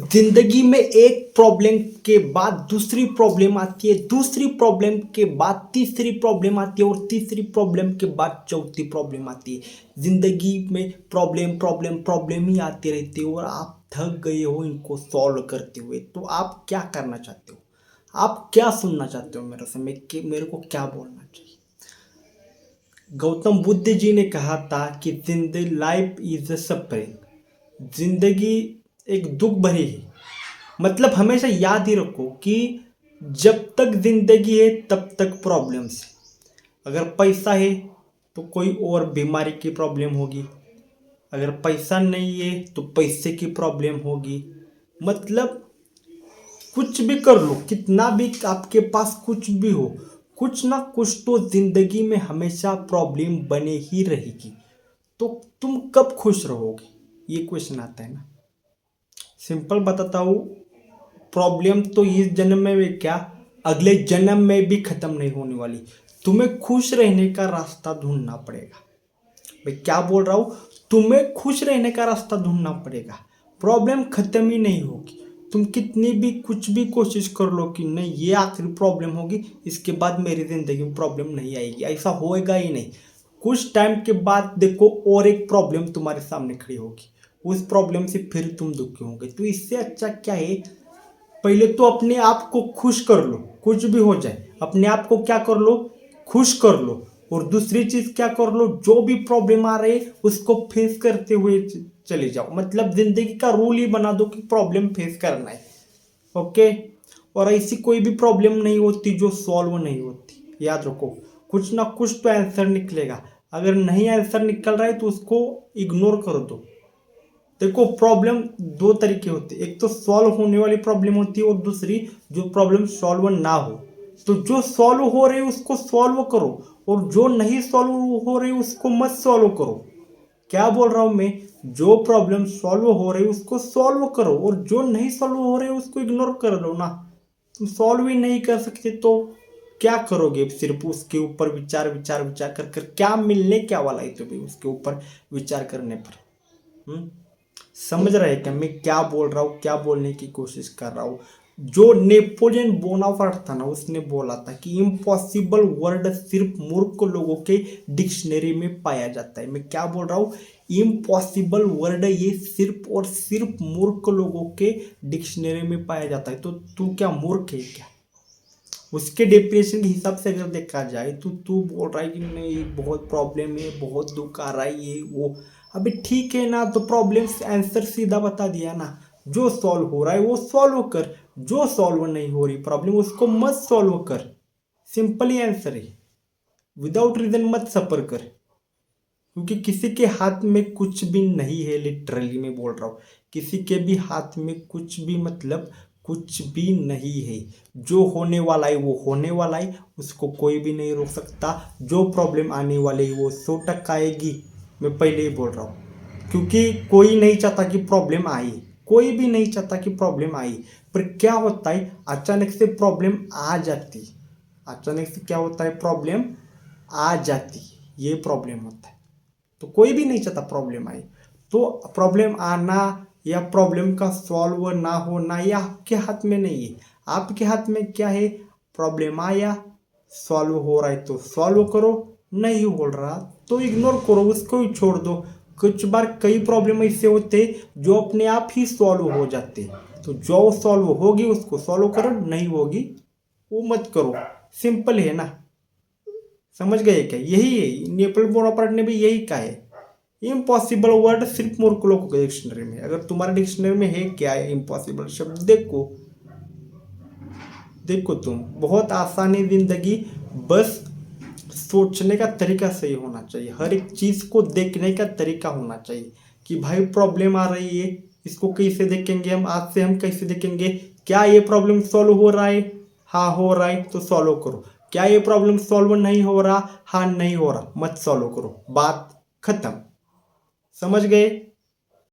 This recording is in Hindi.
जिंदगी में एक प्रॉब्लम के बाद दूसरी प्रॉब्लम आती है, दूसरी प्रॉब्लम के बाद तीसरी प्रॉब्लम आती है और तीसरी प्रॉब्लम के बाद चौथी प्रॉब्लम आती है। जिंदगी में प्रॉब्लम प्रॉब्लम प्रॉब्लम ही आती रहती है और आप थक गए हो इनको सॉल्व करते हुए। तो आप क्या करना चाहते हो? आप क्या सुनना चाहते हो मेरे से? मेरे को क्या बोलना चाहिए? गौतम बुद्ध जी ने कहा था कि जिंदगी लाइफ इज अ सफरिंग, जिंदगी एक दुख भरी है। मतलब हमेशा याद ही रखो कि जब तक जिंदगी है तब तक प्रॉब्लम्स है। अगर पैसा है तो कोई और बीमारी की प्रॉब्लम होगी, अगर पैसा नहीं है तो पैसे की प्रॉब्लम होगी। मतलब कुछ भी कर लो, कितना भी आपके पास कुछ भी हो, कुछ ना कुछ तो जिंदगी में हमेशा प्रॉब्लम बने ही रहेगी। तो तुम कब खुश रहोगे, ये क्वेश्चन आता है ना। सिंपल बताता हूँ, प्रॉब्लम तो इस जन्म में भी क्या, अगले जन्म में भी खत्म नहीं होने वाली। तुम्हें खुश रहने का रास्ता ढूंढना पड़ेगा। मैं क्या बोल रहा हूँ, तुम्हें खुश रहने का रास्ता ढूंढना पड़ेगा। प्रॉब्लम खत्म ही नहीं होगी। तुम कितनी भी कुछ भी कोशिश कर लो कि नहीं ये आखिरी प्रॉब्लम होगी, इसके बाद मेरी जिंदगी में प्रॉब्लम नहीं आएगी, ऐसा होएगा ही नहीं। कुछ टाइम के बाद देखो और एक प्रॉब्लम तुम्हारे सामने खड़ी होगी, उस प्रॉब्लम से फिर तुम दुखी होंगे। तो इससे अच्छा क्या है, पहले तो अपने आप को खुश कर लो। कुछ भी हो जाए अपने आप को क्या कर लो, खुश कर लो। और दूसरी चीज क्या कर लो, जो भी प्रॉब्लम आ रही है उसको फेस करते हुए चले जाओ। मतलब जिंदगी का रूल ही बना दो कि प्रॉब्लम फेस करना है। ओके। और ऐसी कोई भी प्रॉब्लम नहीं होती जो सॉल्व नहीं होती। याद रखो, कुछ ना कुछ तो आंसर निकलेगा। अगर नहीं आंसर निकल रहा है तो उसको इग्नोर कर दो। देखो प्रॉब्लम दो तरीके होते हैं, एक तो सॉल्व होने वाली प्रॉब्लम होती है और दूसरी जो प्रॉब्लम सॉल्व ना हो। तो जो सॉल्व हो रही है उसको सॉल्व करो और जो नहीं सॉल्व हो रही उसको मत सॉल्व करो। क्या बोल रहा हूं मैं, जो प्रॉब्लम सॉल्व हो रही है उसको सॉल्व करो और जो नहीं सॉल्व हो रही है उसको इग्नोर कर दो ना। तुम सॉल्व ही नहीं कर सकते तो क्या करोगे? सिर्फ उसके ऊपर विचार विचार विचार कर कर क्या मिलने क्या वाला है तुम्हें उसके ऊपर विचार करने पर? समझ रहे हैं क्या मैं क्या बोल रहा हूँ, क्या बोलने की कोशिश कर रहा हूँ? जो नेपोलियन बोनापार्ट था ना, उसने बोला था कि इम्पॉसिबल वर्ड सिर्फ मूर्ख लोगों के डिक्शनरी में पाया जाता है। मैं क्या बोल रहा हूँ, इम्पॉसिबल वर्ड ये सिर्फ और सिर्फ मूर्ख लोगों के डिक्शनरी में पाया जाता है। तो तू क्या मूर्ख है क्या? उसके डेफिनेशन के हिसाब से अगर देखा जाए तो तू बोल रहा है कि नहीं बहुत प्रॉब्लम है, बहुत दुख आ रहा है, ये वो। अभी ठीक है ना, तो प्रॉब्लम आंसर सीधा बता दिया ना। जो सॉल्व हो रहा है वो सॉल्व कर, जो सॉल्व नहीं हो रही प्रॉब्लम उसको मत सॉल्व कर। सिंपल ही आंसर है। विदाउट रीजन मत सफर कर, क्योंकि किसी के हाथ में कुछ भी नहीं है। लिटरली मैं बोल रहा हूँ, किसी के भी हाथ में कुछ भी मतलब कुछ भी नहीं है। जो होने वाला है वो होने वाला है, उसको कोई भी नहीं रोक सकता। जो प्रॉब्लम आने वाली है वो 100% आएगी। मैं पहले ही बोल रहा हूँ, क्योंकि कोई नहीं चाहता कि प्रॉब्लम आए, कोई भी नहीं चाहता कि प्रॉब्लम आए। पर क्या होता है, अचानक से प्रॉब्लम आ जाती, अचानक से क्या होता है, प्रॉब्लम आ जाती, ये प्रॉब्लम होता है। तो कोई भी नहीं चाहता प्रॉब्लम आए। तो प्रॉब्लम आना या प्रॉब्लम का सॉल्व ना होना ये आपके हाथ में नहीं है। आपके हाथ में क्या है, प्रॉब्लम आया, सॉल्व हो रहा है तो सॉल्व करो, नहीं हो रहा तो इग्नोर करो, उसको ही छोड़ दो। कुछ बार कई प्रॉब्लम ऐसे होते जो अपने आप ही सॉल्व हो जाते। तो जो सॉल्व होगी उसको सॉल्व करो, नहीं होगी वो मत करो। सिंपल है ना। समझ गए क्या? यही है, नेपोलियन बोनापार्ट ने भी यही कहा है। इम्पॉसिबल वर्ड सिर्फ मूर्ख लोगों के डिक्शनरी में। अगर तुम्हारे डिक्शनरी में है क्या है इम्पॉसिबल शब्द, देखो देखो तुम, बहुत आसान है जिंदगी। बस सोचने का तरीका सही होना चाहिए, हर एक चीज को देखने का तरीका होना चाहिए कि भाई प्रॉब्लम आ रही है, इसको कैसे देखेंगे हम, आज से हम कैसे देखेंगे। क्या ये प्रॉब्लम सॉल्व हो रहा है? हाँ हो रहा है तो सॉल्व करो। क्या ये प्रॉब्लम सॉल्व नहीं हो रहा? हाँ नहीं हो रहा, मत सॉल्व करो, बात खत्म। समझ गए?